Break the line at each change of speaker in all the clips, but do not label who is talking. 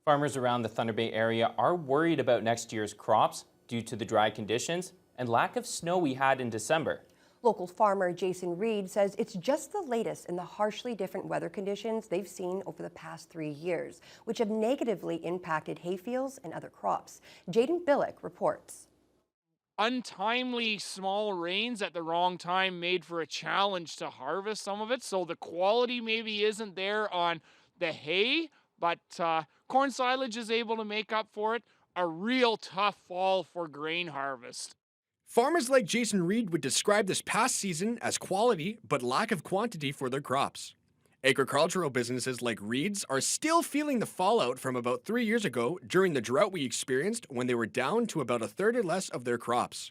Farmers around the Thunder Bay area are worried about next year's crops due to the dry conditions and lack of snow we had in December.
Local farmer Jason Reed says it's just the latest in the harshly different weather conditions they've seen over the past 3 years, which have negatively impacted hayfields and other crops. Jaden Billick reports.
Untimely small rains at the wrong time made for a challenge to harvest some of it. So the quality maybe isn't there on the hay, but corn silage is able to make up for it. A real tough fall for grain harvest.
Farmers like Jason Reed would describe this past season as quality but lack of quantity for their crops. Agricultural businesses like Reed's are still feeling the fallout from about 3 years ago during the drought we experienced when they were down to about a third or less of their crops.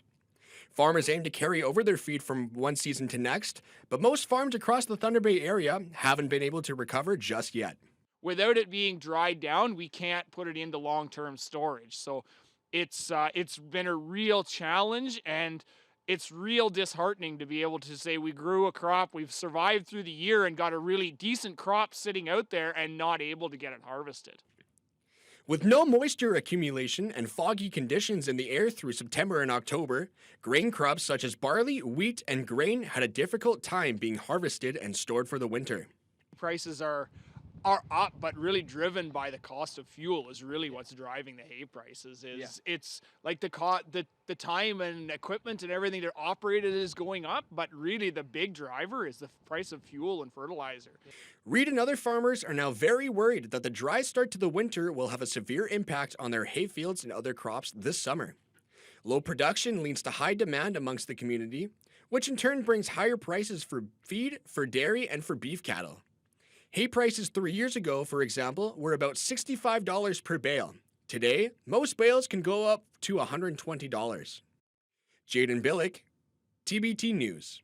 Farmers aim to carry over their feed from one season to next, but most farms across the Thunder Bay area haven't been able to recover just yet.
Without it being dried down, we can't put it into long-term storage. So it's been a real challenge, and it's real disheartening to be able to say we grew a crop, we've survived through the year and got a really decent crop sitting out there and not able to get it harvested.
With no moisture accumulation and foggy conditions in the air through September and October, grain crops such as barley, wheat, and grain had a difficult time being harvested and stored for the winter.
Prices are up, but really driven by the cost of fuel is really what's driving the hay prices. It's like the time and equipment and everything to operate it is going up, but really the big driver is the price of fuel and fertilizer.
Reed and other farmers are now very worried that the dry start to the winter will have a severe impact on their hay fields and other crops this summer. Low production leads to high demand amongst the community, which in turn brings higher prices for feed, for dairy, and for beef cattle. Hay prices 3 years ago, for example, were about $65 per bale. Today, most bales can go up to $120. Jaden Billick, TBT News.